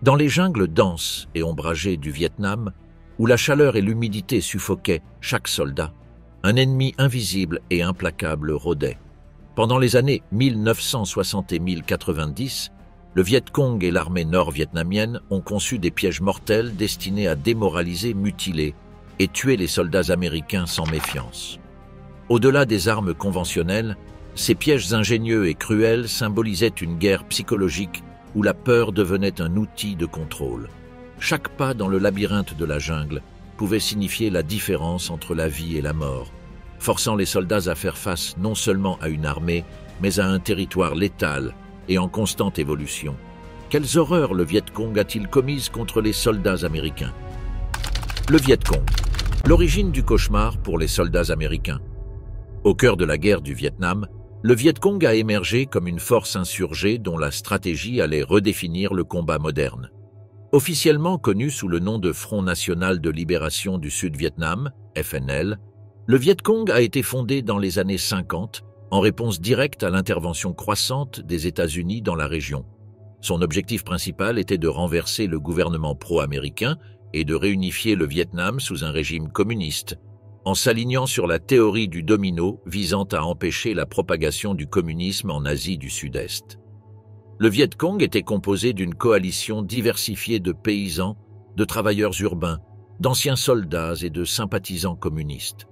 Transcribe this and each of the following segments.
Dans les jungles denses et ombragées du Vietnam, où la chaleur et l'humidité suffoquaient chaque soldat, un ennemi invisible et implacable rôdait. Pendant les années 1960 et 1090, le Viet Cong et l'armée nord-vietnamienne ont conçu des pièges mortels destinés à démoraliser, mutiler et tuer les soldats américains sans méfiance. Au-delà des armes conventionnelles, ces pièges ingénieux et cruels symbolisaient une guerre psychologique où la peur devenait un outil de contrôle. Chaque pas dans le labyrinthe de la jungle pouvait signifier la différence entre la vie et la mort, forçant les soldats à faire face non seulement à une armée, mais à un territoire létal et en constante évolution. Quelles horreurs le Viet Cong a-t-il commises contre les soldats américains? Le Viet Cong, l'origine du cauchemar pour les soldats américains. Au cœur de la guerre du Vietnam, le Viet Cong a émergé comme une force insurgée dont la stratégie allait redéfinir le combat moderne. Officiellement connu sous le nom de Front National de Libération du Sud-Vietnam, FNL, le Viet Cong a été fondé dans les années 50 en réponse directe à l'intervention croissante des États-Unis dans la région. Son objectif principal était de renverser le gouvernement pro-américain et de réunifier le Vietnam sous un régime communiste, en s'alignant sur la théorie du domino visant à empêcher la propagation du communisme en Asie du Sud-Est. Le Viet Cong était composé d'une coalition diversifiée de paysans, de travailleurs urbains, d'anciens soldats et de sympathisants communistes.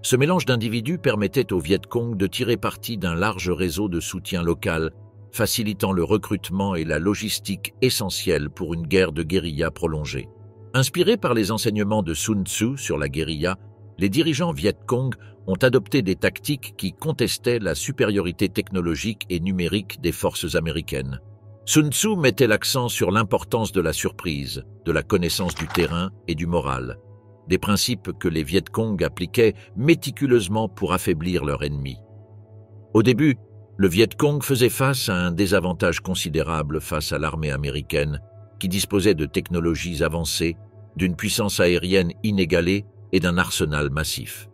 Ce mélange d'individus permettait au Viet Cong de tirer parti d'un large réseau de soutien local, facilitant le recrutement et la logistique essentielle pour une guerre de guérilla prolongée. Inspirés par les enseignements de Sun Tzu sur la guérilla, les dirigeants Viet Cong ont adopté des tactiques qui contestaient la supériorité technologique et numérique des forces américaines. Sun Tzu mettait l'accent sur l'importance de la surprise, de la connaissance du terrain et du moral, des principes que les Viet Cong appliquaient méticuleusement pour affaiblir leur ennemi. Au début, le Viet Cong faisait face à un désavantage considérable face à l'armée américaine, qui disposait de technologies avancées, d'une puissance aérienne inégalée et d'un arsenal massif.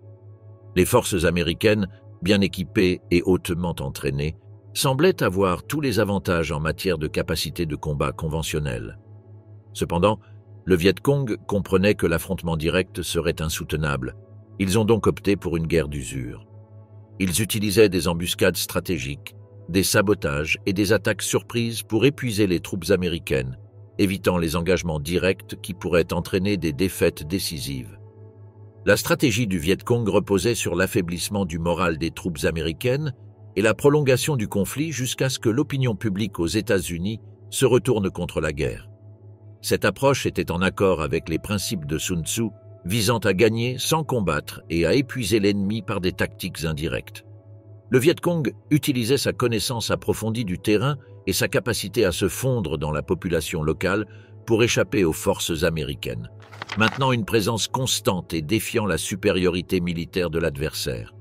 Les forces américaines, bien équipées et hautement entraînées, semblaient avoir tous les avantages en matière de capacité de combat conventionnelle. Cependant, le Viet Cong comprenait que l'affrontement direct serait insoutenable. Ils ont donc opté pour une guerre d'usure. Ils utilisaient des embuscades stratégiques, des sabotages et des attaques surprises pour épuiser les troupes américaines, évitant les engagements directs qui pourraient entraîner des défaites décisives. La stratégie du Viet Cong reposait sur l'affaiblissement du moral des troupes américaines et la prolongation du conflit jusqu'à ce que l'opinion publique aux États-Unis se retourne contre la guerre. Cette approche était en accord avec les principes de Sun Tzu, visant à gagner sans combattre et à épuiser l'ennemi par des tactiques indirectes. Le Viet Cong utilisait sa connaissance approfondie du terrain et sa capacité à se fondre dans la population locale pour échapper aux forces américaines, maintenant une présence constante et défiant la supériorité militaire de l'adversaire.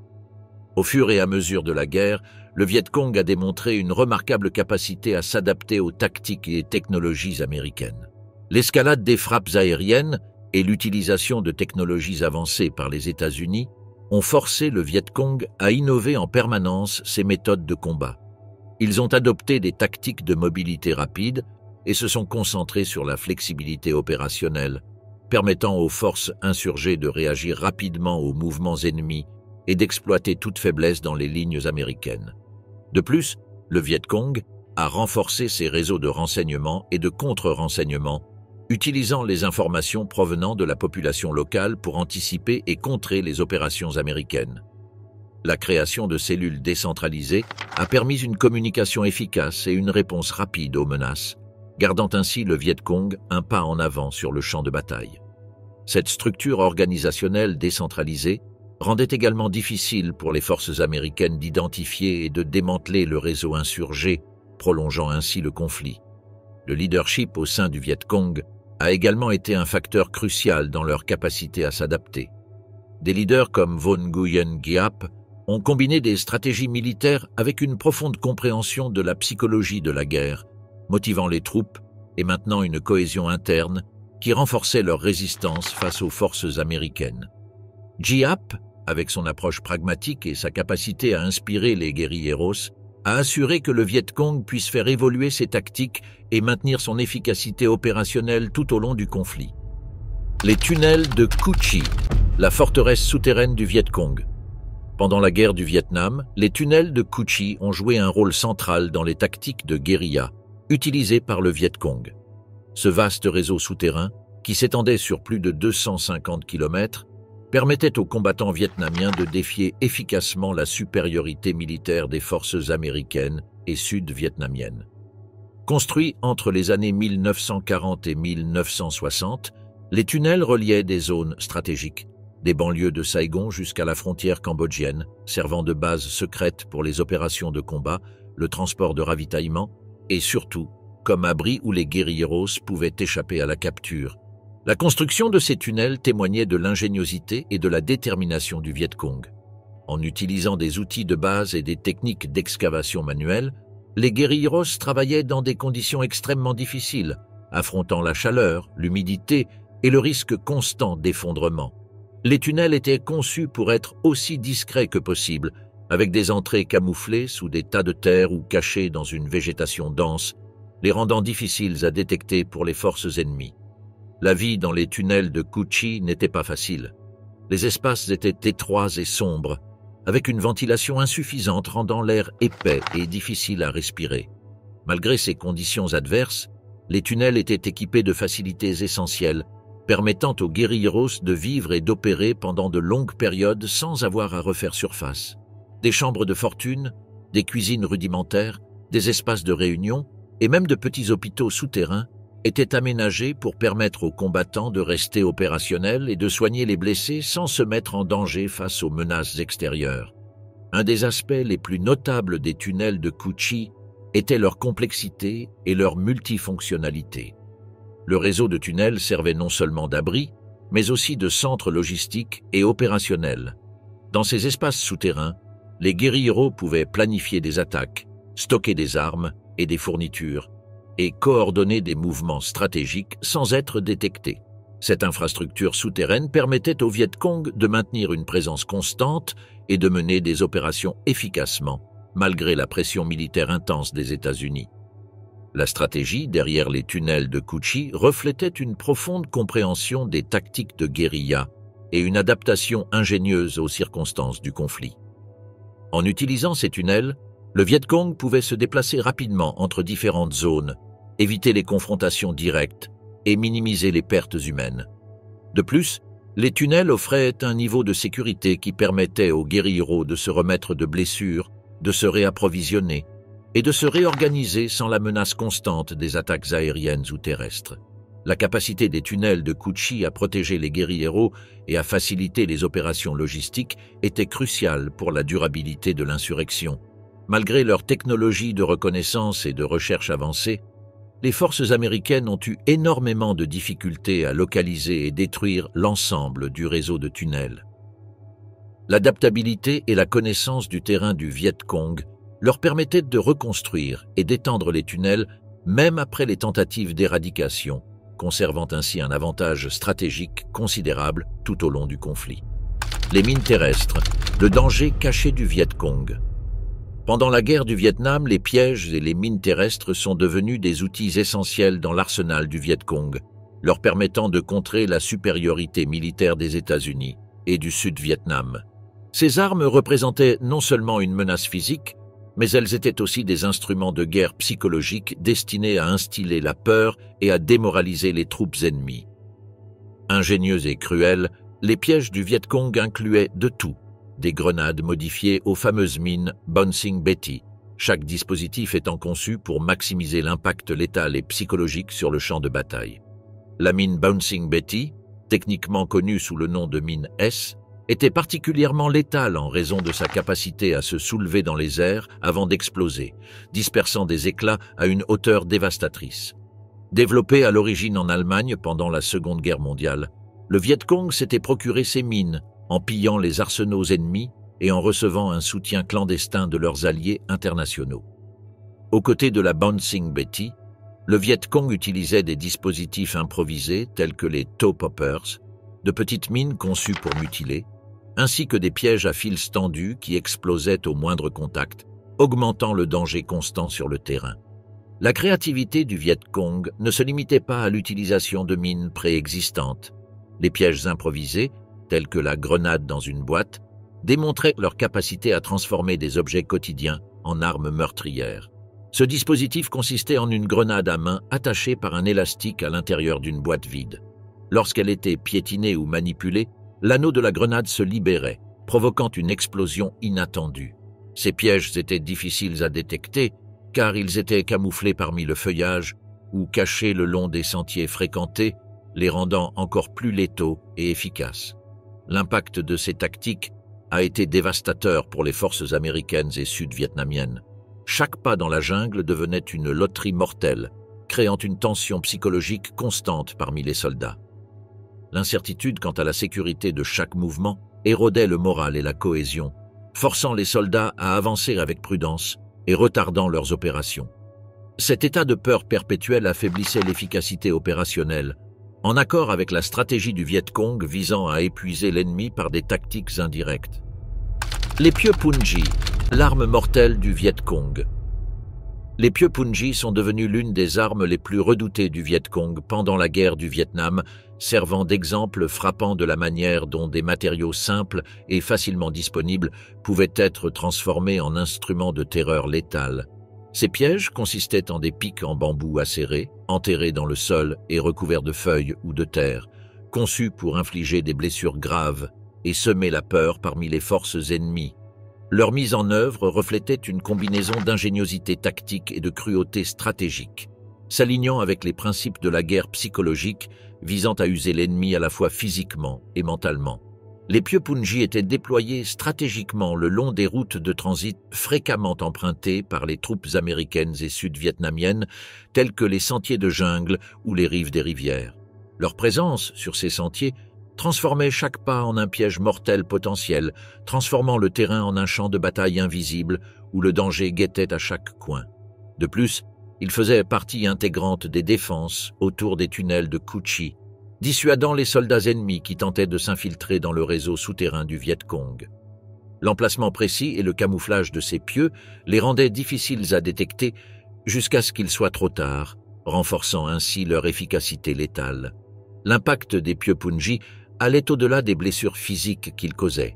Au fur et à mesure de la guerre, le Viet Cong a démontré une remarquable capacité à s'adapter aux tactiques et technologies américaines. L'escalade des frappes aériennes et l'utilisation de technologies avancées par les États-Unis ont forcé le Viet Cong à innover en permanence ses méthodes de combat. Ils ont adopté des tactiques de mobilité rapide et se sont concentrés sur la flexibilité opérationnelle, permettant aux forces insurgées de réagir rapidement aux mouvements ennemis et d'exploiter toute faiblesse dans les lignes américaines. De plus, le Viet Cong a renforcé ses réseaux de renseignement et de contre-renseignement, utilisant les informations provenant de la population locale pour anticiper et contrer les opérations américaines. La création de cellules décentralisées a permis une communication efficace et une réponse rapide aux menaces, gardant ainsi le Viet Cong un pas en avant sur le champ de bataille. Cette structure organisationnelle décentralisée rendait également difficile pour les forces américaines d'identifier et de démanteler le réseau insurgé, prolongeant ainsi le conflit. Le leadership au sein du Viet Cong a également été un facteur crucial dans leur capacité à s'adapter. Des leaders comme Von Nguyen Giap ont combiné des stratégies militaires avec une profonde compréhension de la psychologie de la guerre, motivant les troupes et maintenant une cohésion interne qui renforçait leur résistance face aux forces américaines. Giap, avec son approche pragmatique et sa capacité à inspirer les guerrilleros, a assuré que le Viet Cong puisse faire évoluer ses tactiques et maintenir son efficacité opérationnelle tout au long du conflit. Les tunnels de Cu Chi, la forteresse souterraine du Viet Cong. Pendant la guerre du Vietnam, les tunnels de Cu Chi ont joué un rôle central dans les tactiques de guérilla utilisées par le Viet Cong. Ce vaste réseau souterrain, qui s'étendait sur plus de 250 km, permettait aux combattants vietnamiens de défier efficacement la supériorité militaire des forces américaines et sud-vietnamiennes. Construits entre les années 1940 et 1960, les tunnels reliaient des zones stratégiques, des banlieues de Saigon jusqu'à la frontière cambodgienne, servant de base secrète pour les opérations de combat, le transport de ravitaillement et surtout comme abri où les guérilleros pouvaient échapper à la capture. La construction de ces tunnels témoignait de l'ingéniosité et de la détermination du Viet Cong. En utilisant des outils de base et des techniques d'excavation manuelle, les guérilleros travaillaient dans des conditions extrêmement difficiles, affrontant la chaleur, l'humidité et le risque constant d'effondrement. Les tunnels étaient conçus pour être aussi discrets que possible, avec des entrées camouflées sous des tas de terre ou cachées dans une végétation dense, les rendant difficiles à détecter pour les forces ennemies. La vie dans les tunnels de Cu Chi n'était pas facile. Les espaces étaient étroits et sombres, avec une ventilation insuffisante rendant l'air épais et difficile à respirer. Malgré ces conditions adverses, les tunnels étaient équipés de facilités essentielles, permettant aux guérilleros de vivre et d'opérer pendant de longues périodes sans avoir à refaire surface. Des chambres de fortune, des cuisines rudimentaires, des espaces de réunion et même de petits hôpitaux souterrains étaient aménagés pour permettre aux combattants de rester opérationnels et de soigner les blessés sans se mettre en danger face aux menaces extérieures. Un des aspects les plus notables des tunnels de Cu Chi était leur complexité et leur multifonctionnalité. Le réseau de tunnels servait non seulement d'abri, mais aussi de centre logistique et opérationnel. Dans ces espaces souterrains, les guérilleros pouvaient planifier des attaques, stocker des armes et des fournitures, et coordonner des mouvements stratégiques sans être détectés. Cette infrastructure souterraine permettait au Viet Cong de maintenir une présence constante et de mener des opérations efficacement, malgré la pression militaire intense des États-Unis. La stratégie derrière les tunnels de Cu Chi reflétait une profonde compréhension des tactiques de guérilla et une adaptation ingénieuse aux circonstances du conflit. En utilisant ces tunnels, le Viet Cong pouvait se déplacer rapidement entre différentes zones, éviter les confrontations directes et minimiser les pertes humaines. De plus, les tunnels offraient un niveau de sécurité qui permettait aux guérilleros de se remettre de blessures, de se réapprovisionner et de se réorganiser sans la menace constante des attaques aériennes ou terrestres. La capacité des tunnels de Cu Chi à protéger les guérilleros et à faciliter les opérations logistiques était cruciale pour la durabilité de l'insurrection. Malgré leur technologie de reconnaissance et de recherche avancée, les forces américaines ont eu énormément de difficultés à localiser et détruire l'ensemble du réseau de tunnels. L'adaptabilité et la connaissance du terrain du Viet Cong leur permettaient de reconstruire et d'étendre les tunnels même après les tentatives d'éradication, conservant ainsi un avantage stratégique considérable tout au long du conflit. Les mines terrestres, le danger caché du Viet Cong. Pendant la guerre du Vietnam, les pièges et les mines terrestres sont devenus des outils essentiels dans l'arsenal du Viet Cong, leur permettant de contrer la supériorité militaire des États-Unis et du Sud-Vietnam. Ces armes représentaient non seulement une menace physique, mais elles étaient aussi des instruments de guerre psychologique destinés à instiller la peur et à démoraliser les troupes ennemies. Ingénieux et cruels, les pièges du Viet Cong incluaient de tout. Des grenades modifiées aux fameuses mines Bouncing Betty, chaque dispositif étant conçu pour maximiser l'impact létal et psychologique sur le champ de bataille. La mine Bouncing Betty, techniquement connue sous le nom de mine S, était particulièrement létale en raison de sa capacité à se soulever dans les airs avant d'exploser, dispersant des éclats à une hauteur dévastatrice. Développée à l'origine en Allemagne pendant la Seconde Guerre mondiale, le Viet Cong s'était procuré ces mines en pillant les arsenaux ennemis et en recevant un soutien clandestin de leurs alliés internationaux. Aux côtés de la Bouncing Betty, le Viet Cong utilisait des dispositifs improvisés tels que les toe poppers, de petites mines conçues pour mutiler, ainsi que des pièges à fils tendus qui explosaient au moindre contact, augmentant le danger constant sur le terrain. La créativité du Viet Cong ne se limitait pas à l'utilisation de mines préexistantes. Les pièges improvisés, tels que la grenade dans une boîte, démontraient leur capacité à transformer des objets quotidiens en armes meurtrières. Ce dispositif consistait en une grenade à main attachée par un élastique à l'intérieur d'une boîte vide. Lorsqu'elle était piétinée ou manipulée, l'anneau de la grenade se libérait, provoquant une explosion inattendue. Ces pièges étaient difficiles à détecter, car ils étaient camouflés parmi le feuillage ou cachés le long des sentiers fréquentés, les rendant encore plus létaux et efficaces. L'impact de ces tactiques a été dévastateur pour les forces américaines et sud-vietnamiennes. Chaque pas dans la jungle devenait une loterie mortelle, créant une tension psychologique constante parmi les soldats. L'incertitude quant à la sécurité de chaque mouvement érodait le moral et la cohésion, forçant les soldats à avancer avec prudence et retardant leurs opérations. Cet état de peur perpétuelle affaiblissait l'efficacité opérationnelle, en accord avec la stratégie du Viet Cong visant à épuiser l'ennemi par des tactiques indirectes. Les pieux punji, l'arme mortelle du Viet Cong. Les pieux punji sont devenus l'une des armes les plus redoutées du Viet Cong pendant la guerre du Vietnam, servant d'exemple frappant de la manière dont des matériaux simples et facilement disponibles pouvaient être transformés en instruments de terreur létale. Ces pièges consistaient en des pics en bambou acérés, enterrés dans le sol et recouverts de feuilles ou de terre, conçus pour infliger des blessures graves et semer la peur parmi les forces ennemies. Leur mise en œuvre reflétait une combinaison d'ingéniosité tactique et de cruauté stratégique, s'alignant avec les principes de la guerre psychologique visant à user l'ennemi à la fois physiquement et mentalement. Les pieux punji étaient déployés stratégiquement le long des routes de transit fréquemment empruntées par les troupes américaines et sud-vietnamiennes, telles que les sentiers de jungle ou les rives des rivières. Leur présence sur ces sentiers transformait chaque pas en un piège mortel potentiel, transformant le terrain en un champ de bataille invisible où le danger guettait à chaque coin. De plus, il faisait partie intégrante des défenses autour des tunnels de Cu Chi, dissuadant les soldats ennemis qui tentaient de s'infiltrer dans le réseau souterrain du Viet Cong. L'emplacement précis et le camouflage de ces pieux les rendaient difficiles à détecter jusqu'à ce qu'il soit trop tard, renforçant ainsi leur efficacité létale. L'impact des pieux punji allait au-delà des blessures physiques qu'ils causaient.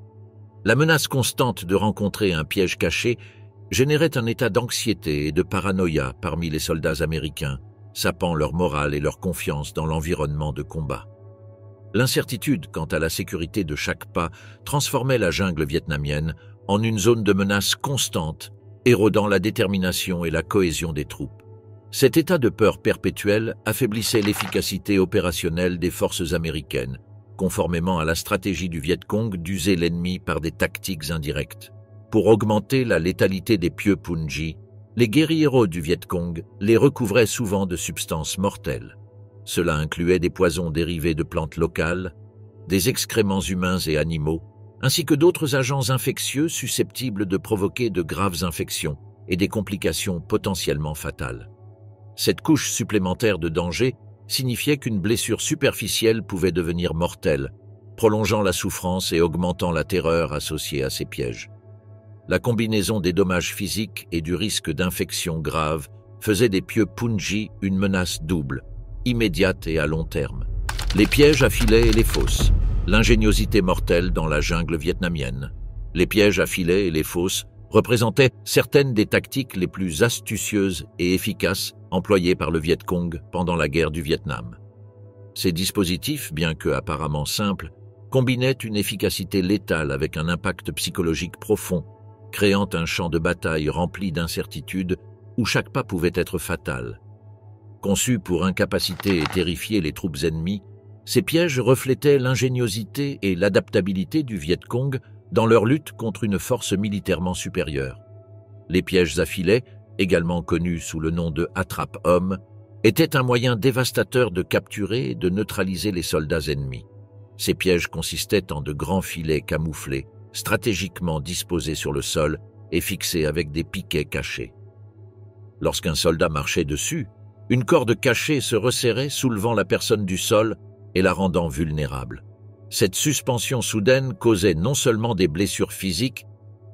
La menace constante de rencontrer un piège caché générait un état d'anxiété et de paranoïa parmi les soldats américains, sapant leur morale et leur confiance dans l'environnement de combat. L'incertitude quant à la sécurité de chaque pas transformait la jungle vietnamienne en une zone de menace constante, érodant la détermination et la cohésion des troupes. Cet état de peur perpétuelle affaiblissait l'efficacité opérationnelle des forces américaines, conformément à la stratégie du Viet Cong d'user l'ennemi par des tactiques indirectes. Pour augmenter la létalité des pieux punji, les guérilleros du Viet Cong les recouvraient souvent de substances mortelles. Cela incluait des poisons dérivés de plantes locales, des excréments humains et animaux, ainsi que d'autres agents infectieux susceptibles de provoquer de graves infections et des complications potentiellement fatales. Cette couche supplémentaire de danger signifiait qu'une blessure superficielle pouvait devenir mortelle, prolongeant la souffrance et augmentant la terreur associée à ces pièges. La combinaison des dommages physiques et du risque d'infection grave faisait des pieux punji une menace double, immédiate et à long terme. Les pièges à filets et les fosses, l'ingéniosité mortelle dans la jungle vietnamienne. Les pièges à filets et les fosses représentaient certaines des tactiques les plus astucieuses et efficaces employées par le Viet Cong pendant la guerre du Vietnam. Ces dispositifs, bien que apparemment simples, combinaient une efficacité létale avec un impact psychologique profond, créant un champ de bataille rempli d'incertitudes où chaque pas pouvait être fatal. Conçus pour incapaciter et terrifier les troupes ennemies, ces pièges reflétaient l'ingéniosité et l'adaptabilité du Viet Cong dans leur lutte contre une force militairement supérieure. Les pièges à filets, également connus sous le nom de attrape-hommes, étaient un moyen dévastateur de capturer et de neutraliser les soldats ennemis. Ces pièges consistaient en de grands filets camouflés, stratégiquement disposés sur le sol et fixés avec des piquets cachés. Lorsqu'un soldat marchait dessus, une corde cachée se resserrait soulevant la personne du sol et la rendant vulnérable. Cette suspension soudaine causait non seulement des blessures physiques,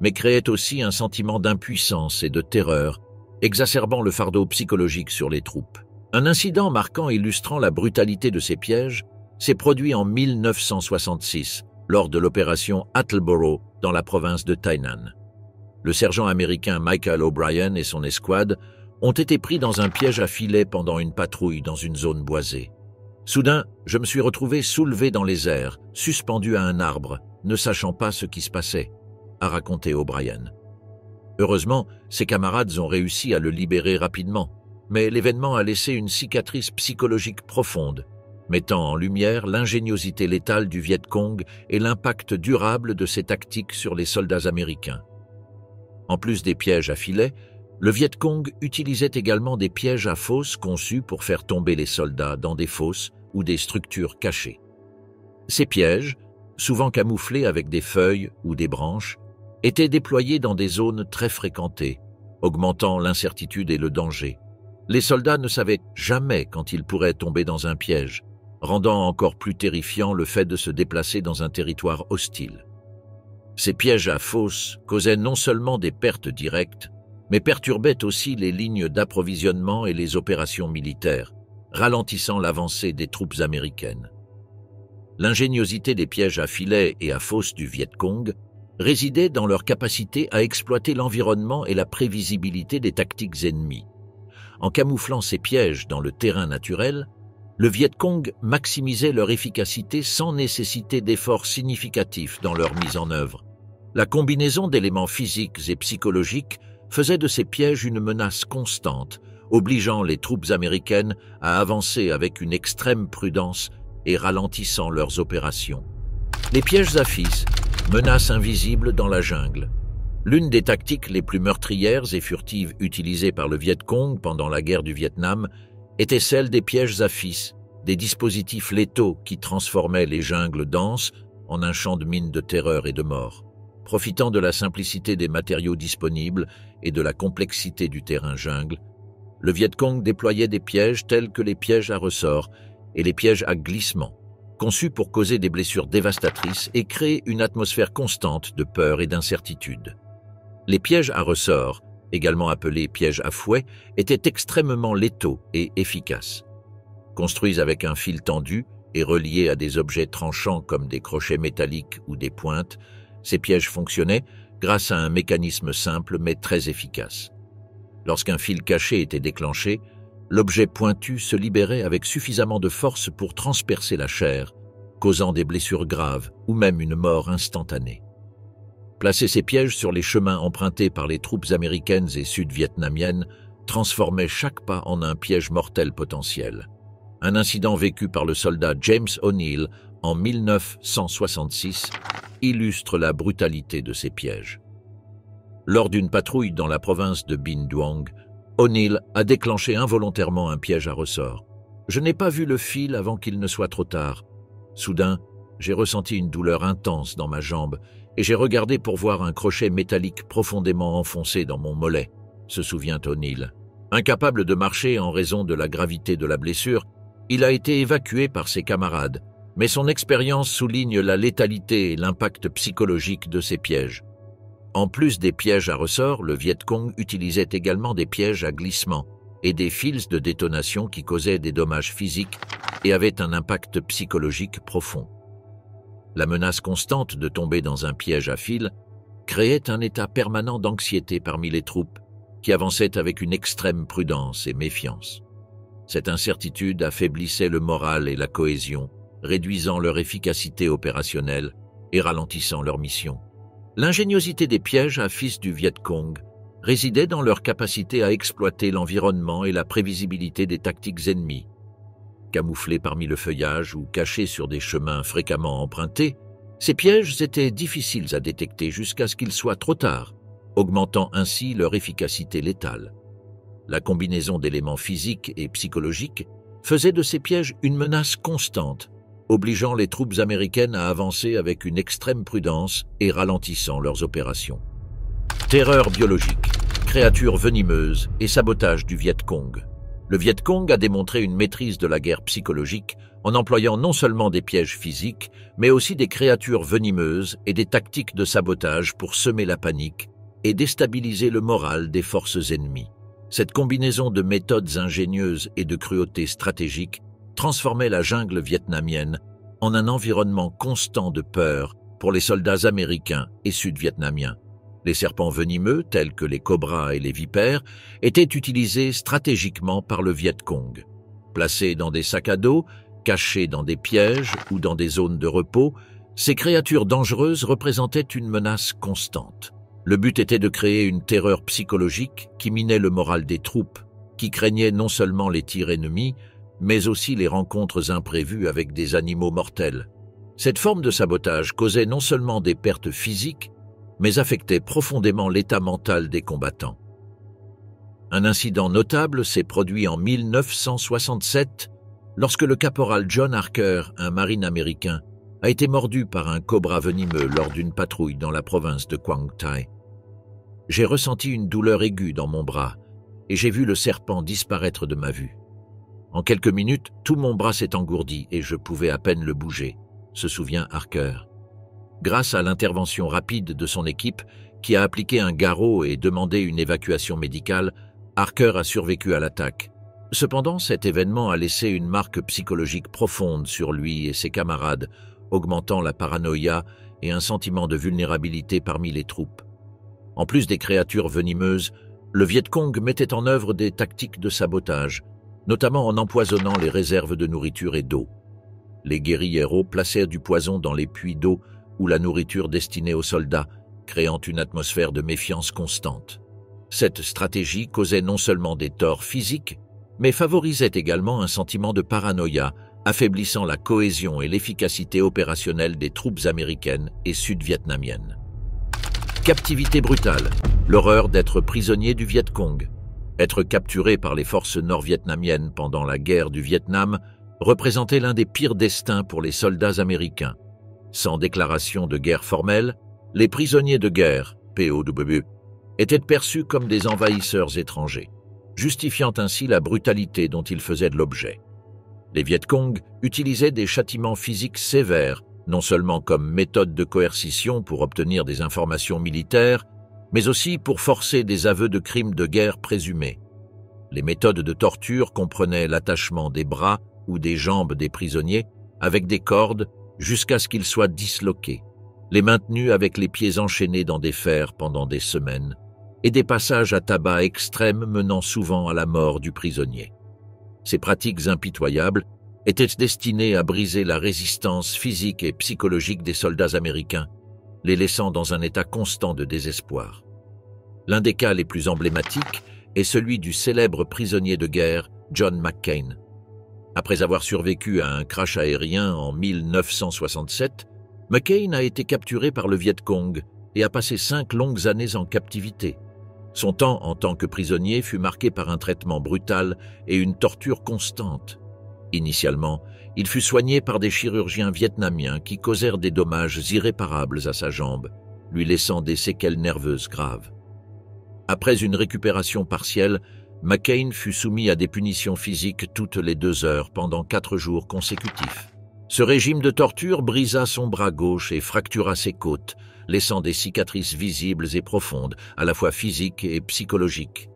mais créait aussi un sentiment d'impuissance et de terreur, exacerbant le fardeau psychologique sur les troupes. Un incident marquant illustrant la brutalité de ces pièges s'est produit en 1966, lors de l'opération Attleboro dans la province de Tainan. Le sergent américain Michael O'Brien et son escouade ont été pris dans un piège à filet pendant une patrouille dans une zone boisée. Soudain, je me suis retrouvé soulevé dans les airs, suspendu à un arbre, ne sachant pas ce qui se passait, a raconté O'Brien. Heureusement, ses camarades ont réussi à le libérer rapidement, mais l'événement a laissé une cicatrice psychologique profonde, mettant en lumière l'ingéniosité létale du Viet Cong et l'impact durable de ses tactiques sur les soldats américains. En plus des pièges à filet, le Viet Cong utilisait également des pièges à fosses conçus pour faire tomber les soldats dans des fosses ou des structures cachées. Ces pièges, souvent camouflés avec des feuilles ou des branches, étaient déployés dans des zones très fréquentées, augmentant l'incertitude et le danger. Les soldats ne savaient jamais quand ils pourraient tomber dans un piège, rendant encore plus terrifiant le fait de se déplacer dans un territoire hostile. Ces pièges à fosses causaient non seulement des pertes directes, mais perturbaient aussi les lignes d'approvisionnement et les opérations militaires, ralentissant l'avancée des troupes américaines. L'ingéniosité des pièges à filets et à fosses du Viet Cong résidait dans leur capacité à exploiter l'environnement et la prévisibilité des tactiques ennemies. En camouflant ces pièges dans le terrain naturel, le Viet Cong maximisait leur efficacité sans nécessiter d'efforts significatifs dans leur mise en œuvre. La combinaison d'éléments physiques et psychologiques faisait de ces pièges une menace constante, obligeant les troupes américaines à avancer avec une extrême prudence et ralentissant leurs opérations. Les pièges à fils, menaces invisibles dans la jungle. L'une des tactiques les plus meurtrières et furtives utilisées par le Viet Cong pendant la guerre du Vietnam était celle des pièges à fils, des dispositifs létaux qui transformaient les jungles denses en un champ de mines de terreur et de mort. Profitant de la simplicité des matériaux disponibles et de la complexité du terrain jungle, le Viet Cong déployait des pièges tels que les pièges à ressort et les pièges à glissement, conçus pour causer des blessures dévastatrices et créer une atmosphère constante de peur et d'incertitude. Les pièges à ressort, également appelés pièges à fouet, étaient extrêmement létaux et efficaces. Construits avec un fil tendu et reliés à des objets tranchants comme des crochets métalliques ou des pointes, ces pièges fonctionnaient grâce à un mécanisme simple mais très efficace. Lorsqu'un fil caché était déclenché, l'objet pointu se libérait avec suffisamment de force pour transpercer la chair, causant des blessures graves ou même une mort instantanée. Placer ces pièges sur les chemins empruntés par les troupes américaines et sud-vietnamiennes transformait chaque pas en un piège mortel potentiel. Un incident vécu par le soldat James O'Neill en 1966 illustre la brutalité de ces pièges. Lors d'une patrouille dans la province de Binh Duong, O'Neill a déclenché involontairement un piège à ressort. Je n'ai pas vu le fil avant qu'il ne soit trop tard. Soudain, j'ai ressenti une douleur intense dans ma jambe et j'ai regardé pour voir un crochet métallique profondément enfoncé dans mon mollet, se souvient O'Neill. Incapable de marcher en raison de la gravité de la blessure, il a été évacué par ses camarades, mais son expérience souligne la létalité et l'impact psychologique de ces pièges. En plus des pièges à ressort, le Viet Cong utilisait également des pièges à glissement et des fils de détonation qui causaient des dommages physiques et avaient un impact psychologique profond. La menace constante de tomber dans un piège à fil créait un état permanent d'anxiété parmi les troupes qui avançaient avec une extrême prudence et méfiance. Cette incertitude affaiblissait le moral et la cohésion, réduisant leur efficacité opérationnelle et ralentissant leur mission. L'ingéniosité des pièges à fils du Viet Cong résidait dans leur capacité à exploiter l'environnement et la prévisibilité des tactiques ennemies. Camouflés parmi le feuillage ou cachés sur des chemins fréquemment empruntés, ces pièges étaient difficiles à détecter jusqu'à ce qu'il soit trop tard, augmentant ainsi leur efficacité létale. La combinaison d'éléments physiques et psychologiques faisait de ces pièges une menace constante, obligeant les troupes américaines à avancer avec une extrême prudence et ralentissant leurs opérations. Terreur biologique, créatures venimeuses et sabotage du Viet Cong. Le Viet Cong a démontré une maîtrise de la guerre psychologique en employant non seulement des pièges physiques, mais aussi des créatures venimeuses et des tactiques de sabotage pour semer la panique et déstabiliser le moral des forces ennemies. Cette combinaison de méthodes ingénieuses et de cruauté stratégique transformait la jungle vietnamienne en un environnement constant de peur pour les soldats américains et sud-vietnamiens. Les serpents venimeux, tels que les cobras et les vipères, étaient utilisés stratégiquement par le Viet Cong. Placés dans des sacs à dos, cachés dans des pièges ou dans des zones de repos, ces créatures dangereuses représentaient une menace constante. Le but était de créer une terreur psychologique qui minait le moral des troupes, qui craignaient non seulement les tirs ennemis, mais aussi les rencontres imprévues avec des animaux mortels. Cette forme de sabotage causait non seulement des pertes physiques, mais affectait profondément l'état mental des combattants. Un incident notable s'est produit en 1967 lorsque le caporal John Harker, un marine américain, a été mordu par un cobra venimeux lors d'une patrouille dans la province de Quang Thai. J'ai ressenti une douleur aiguë dans mon bras et j'ai vu le serpent disparaître de ma vue. En quelques minutes, tout mon bras s'est engourdi et je pouvais à peine le bouger, se souvient Harker. Grâce à l'intervention rapide de son équipe, qui a appliqué un garrot et demandé une évacuation médicale, Harker a survécu à l'attaque. Cependant, cet événement a laissé une marque psychologique profonde sur lui et ses camarades, augmentant la paranoïa et un sentiment de vulnérabilité parmi les troupes. En plus des créatures venimeuses, le Viet Cong mettait en œuvre des tactiques de sabotage, notamment en empoisonnant les réserves de nourriture et d'eau. Les guérilleros placèrent du poison dans les puits d'eau ou la nourriture destinée aux soldats, créant une atmosphère de méfiance constante. Cette stratégie causait non seulement des torts physiques, mais favorisait également un sentiment de paranoïa, affaiblissant la cohésion et l'efficacité opérationnelle des troupes américaines et sud-vietnamiennes. Captivité brutale, l'horreur d'être prisonnier du Viet Cong. Être capturé par les forces nord-vietnamiennes pendant la guerre du Vietnam représentait l'un des pires destins pour les soldats américains. Sans déclaration de guerre formelle, les prisonniers de guerre, POW, étaient perçus comme des envahisseurs étrangers, justifiant ainsi la brutalité dont ils faisaient de l'objet. Les Viet Cong utilisaient des châtiments physiques sévères, non seulement comme méthode de coercition pour obtenir des informations militaires, mais aussi pour forcer des aveux de crimes de guerre présumés. Les méthodes de torture comprenaient l'attachement des bras ou des jambes des prisonniers avec des cordes jusqu'à ce qu'ils soient disloqués, les maintenus avec les pieds enchaînés dans des fers pendant des semaines, et des passages à tabac extrêmes menant souvent à la mort du prisonnier. Ces pratiques impitoyables étaient destinées à briser la résistance physique et psychologique des soldats américains, les laissant dans un état constant de désespoir. L'un des cas les plus emblématiques est celui du célèbre prisonnier de guerre John McCain. Après avoir survécu à un crash aérien en 1967, McCain a été capturé par le Viet Cong et a passé 5 longues années en captivité. Son temps en tant que prisonnier fut marqué par un traitement brutal et une torture constante. Initialement, il fut soigné par des chirurgiens vietnamiens qui causèrent des dommages irréparables à sa jambe, lui laissant des séquelles nerveuses graves. Après une récupération partielle, McCain fut soumis à des punitions physiques toutes les 2 heures pendant 4 jours consécutifs. Ce régime de torture brisa son bras gauche et fractura ses côtes, laissant des cicatrices visibles et profondes, à la fois physiques et psychologiques.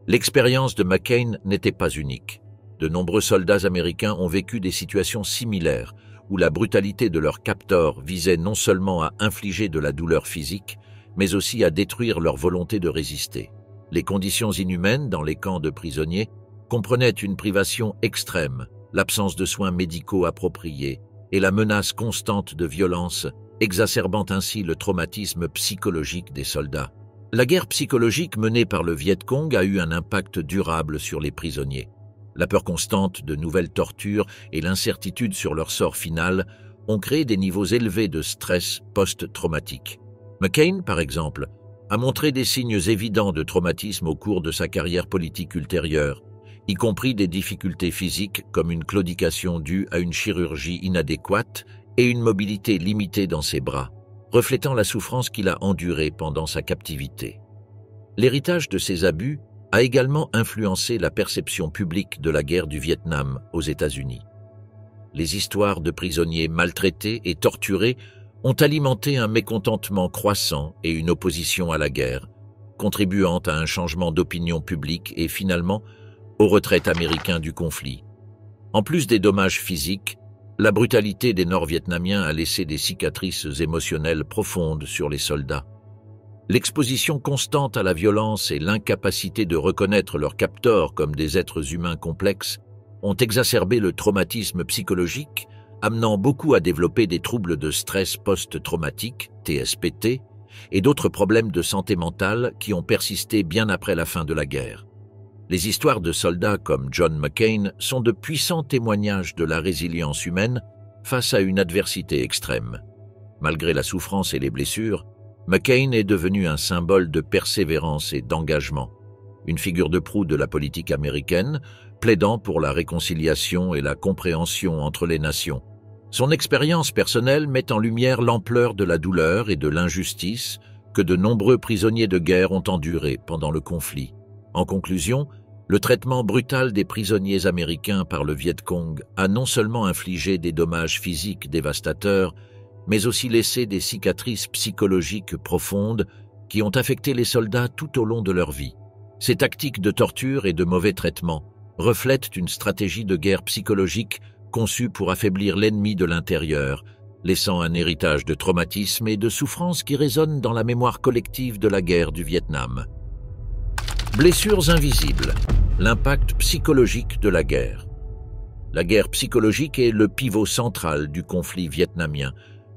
L'expérience de McCain n'était pas unique. De nombreux soldats américains ont vécu des situations similaires, où la brutalité de leurs captors visait non seulement à infliger de la douleur physique, mais aussi à détruire leur volonté de résister. Les conditions inhumaines dans les camps de prisonniers comprenaient une privation extrême, l'absence de soins médicaux appropriés et la menace constante de violence, exacerbant ainsi le traumatisme psychologique des soldats. La guerre psychologique menée par le Viet Cong a eu un impact durable sur les prisonniers. La peur constante de nouvelles tortures et l'incertitude sur leur sort final ont créé des niveaux élevés de stress post-traumatique. McCain, par exemple, a montré des signes évidents de traumatisme au cours de sa carrière politique ultérieure, y compris des difficultés physiques comme une claudication due à une chirurgie inadéquate et une mobilité limitée dans ses bras, reflétant la souffrance qu'il a endurée pendant sa captivité. L'héritage de ces abus a également influencé la perception publique de la guerre du Vietnam aux États-Unis. Les histoires de prisonniers maltraités et torturés ont alimenté un mécontentement croissant et une opposition à la guerre, contribuant à un changement d'opinion publique et finalement au retrait américain du conflit. En plus des dommages physiques, la brutalité des Nord-Vietnamiens a laissé des cicatrices émotionnelles profondes sur les soldats. L'exposition constante à la violence et l'incapacité de reconnaître leurs capteurs comme des êtres humains complexes ont exacerbé le traumatisme psychologique, amenant beaucoup à développer des troubles de stress post-traumatique, TSPT, et d'autres problèmes de santé mentale qui ont persisté bien après la fin de la guerre. Les histoires de soldats comme John McCain sont de puissants témoignages de la résilience humaine face à une adversité extrême. Malgré la souffrance et les blessures, McCain est devenu un symbole de persévérance et d'engagement, une figure de proue de la politique américaine, plaidant pour la réconciliation et la compréhension entre les nations. Son expérience personnelle met en lumière l'ampleur de la douleur et de l'injustice que de nombreux prisonniers de guerre ont enduré pendant le conflit. En conclusion, le traitement brutal des prisonniers américains par le Viet Cong a non seulement infligé des dommages physiques dévastateurs, mais aussi laissé des cicatrices psychologiques profondes qui ont affecté les soldats tout au long de leur vie. Ces tactiques de torture et de mauvais traitement reflètent une stratégie de guerre psychologique conçue pour affaiblir l'ennemi de l'intérieur, laissant un héritage de traumatisme et de souffrance qui résonne dans la mémoire collective de la guerre du Vietnam. Blessures invisibles, l'impact psychologique de la guerre. La guerre psychologique est le pivot central du conflit vietnamien,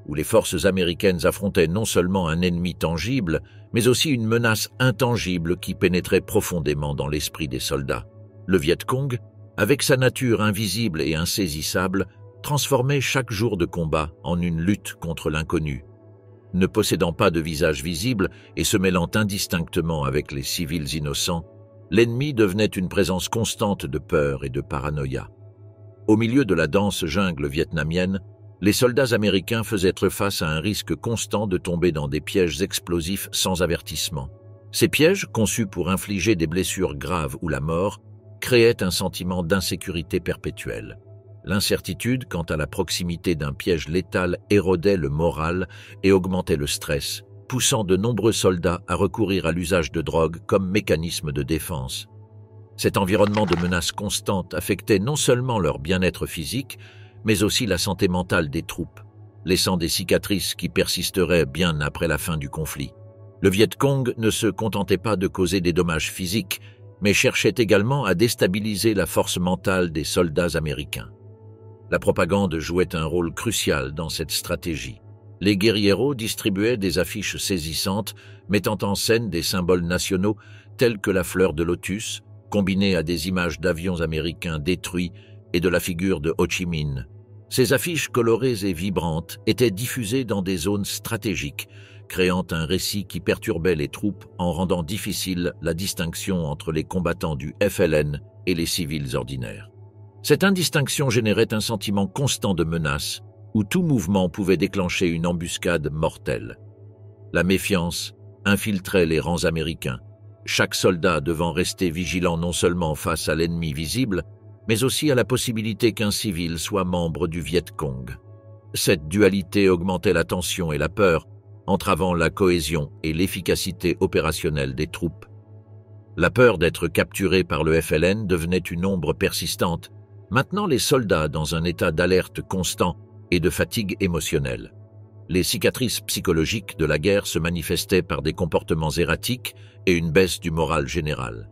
où les forces américaines affrontaient non seulement un ennemi tangible, mais aussi une menace intangible qui pénétrait profondément dans l'esprit des soldats. Le Viet Cong, avec sa nature invisible et insaisissable, transformait chaque jour de combat en une lutte contre l'inconnu. Ne possédant pas de visage visible et se mêlant indistinctement avec les civils innocents, l'ennemi devenait une présence constante de peur et de paranoïa. Au milieu de la dense jungle vietnamienne, les soldats américains faisaient face à un risque constant de tomber dans des pièges explosifs sans avertissement. Ces pièges, conçus pour infliger des blessures graves ou la mort, créaient un sentiment d'insécurité perpétuelle. L'incertitude quant à la proximité d'un piège létal érodait le moral et augmentait le stress, poussant de nombreux soldats à recourir à l'usage de drogue comme mécanisme de défense. Cet environnement de menaces constantes affectait non seulement leur bien-être physique, mais aussi la santé mentale des troupes, laissant des cicatrices qui persisteraient bien après la fin du conflit. Le Viet Cong ne se contentait pas de causer des dommages physiques, mais cherchait également à déstabiliser la force mentale des soldats américains. La propagande jouait un rôle crucial dans cette stratégie. Les guérilleros distribuaient des affiches saisissantes mettant en scène des symboles nationaux tels que la fleur de lotus, combinée à des images d'avions américains détruits et de la figure de Ho Chi Minh. Ces affiches colorées et vibrantes étaient diffusées dans des zones stratégiques, créant un récit qui perturbait les troupes en rendant difficile la distinction entre les combattants du FLN et les civils ordinaires. Cette indistinction générait un sentiment constant de menace, où tout mouvement pouvait déclencher une embuscade mortelle. La méfiance infiltrait les rangs américains, chaque soldat devant rester vigilant non seulement face à l'ennemi visible, mais aussi à la possibilité qu'un civil soit membre du Viet Cong. Cette dualité augmentait la tension et la peur, entravant la cohésion et l'efficacité opérationnelle des troupes. La peur d'être capturé par le FLN devenait une ombre persistante, maintenant les soldats dans un état d'alerte constant et de fatigue émotionnelle. Les cicatrices psychologiques de la guerre se manifestaient par des comportements erratiques et une baisse du moral général.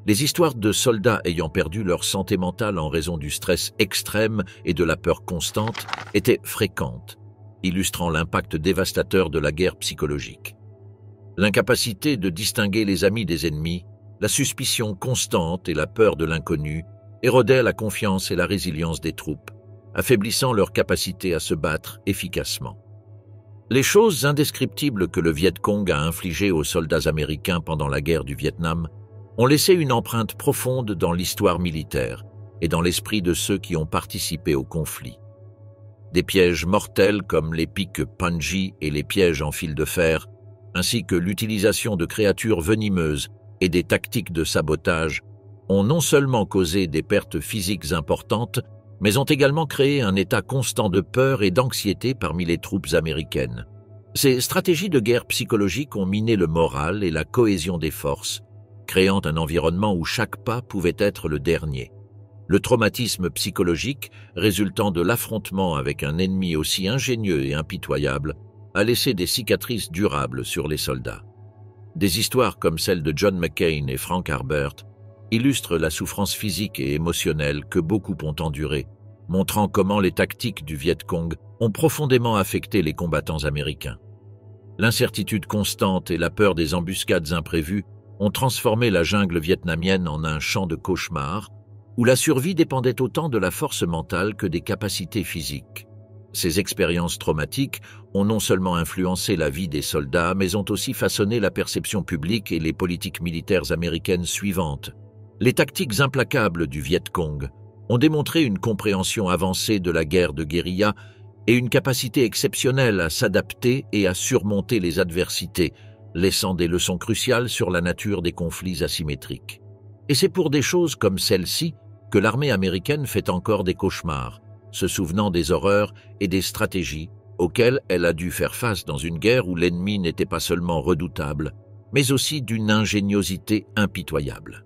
Les histoires de soldats ayant perdu leur santé mentale en raison du stress extrême et de la peur constante étaient fréquentes, illustrant l'impact dévastateur de la guerre psychologique. L'incapacité de distinguer les amis des ennemis, la suspicion constante et la peur de l'inconnu érodaient la confiance et la résilience des troupes, affaiblissant leur capacité à se battre efficacement. Les choses indescriptibles que le Viet Cong a infligées aux soldats américains pendant la guerre du Vietnam ont laissé une empreinte profonde dans l'histoire militaire et dans l'esprit de ceux qui ont participé au conflit. Des pièges mortels comme les pics Punji et les pièges en fil de fer, ainsi que l'utilisation de créatures venimeuses et des tactiques de sabotage ont non seulement causé des pertes physiques importantes, mais ont également créé un état constant de peur et d'anxiété parmi les troupes américaines. Ces stratégies de guerre psychologique ont miné le moral et la cohésion des forces, créant un environnement où chaque pas pouvait être le dernier. Le traumatisme psychologique, résultant de l'affrontement avec un ennemi aussi ingénieux et impitoyable, a laissé des cicatrices durables sur les soldats. Des histoires comme celle de John McCain et Frank Harbert illustrent la souffrance physique et émotionnelle que beaucoup ont endurée, montrant comment les tactiques du Viet Cong ont profondément affecté les combattants américains. L'incertitude constante et la peur des embuscades imprévues ont transformé la jungle vietnamienne en un champ de cauchemar où la survie dépendait autant de la force mentale que des capacités physiques. Ces expériences traumatiques ont non seulement influencé la vie des soldats, mais ont aussi façonné la perception publique et les politiques militaires américaines suivantes. Les tactiques implacables du Viet Cong ont démontré une compréhension avancée de la guerre de guérilla et une capacité exceptionnelle à s'adapter et à surmonter les adversités, laissant des leçons cruciales sur la nature des conflits asymétriques. Et c'est pour des choses comme celle-ci que l'armée américaine fait encore des cauchemars, se souvenant des horreurs et des stratégies auxquelles elle a dû faire face dans une guerre où l'ennemi n'était pas seulement redoutable, mais aussi d'une ingéniosité impitoyable.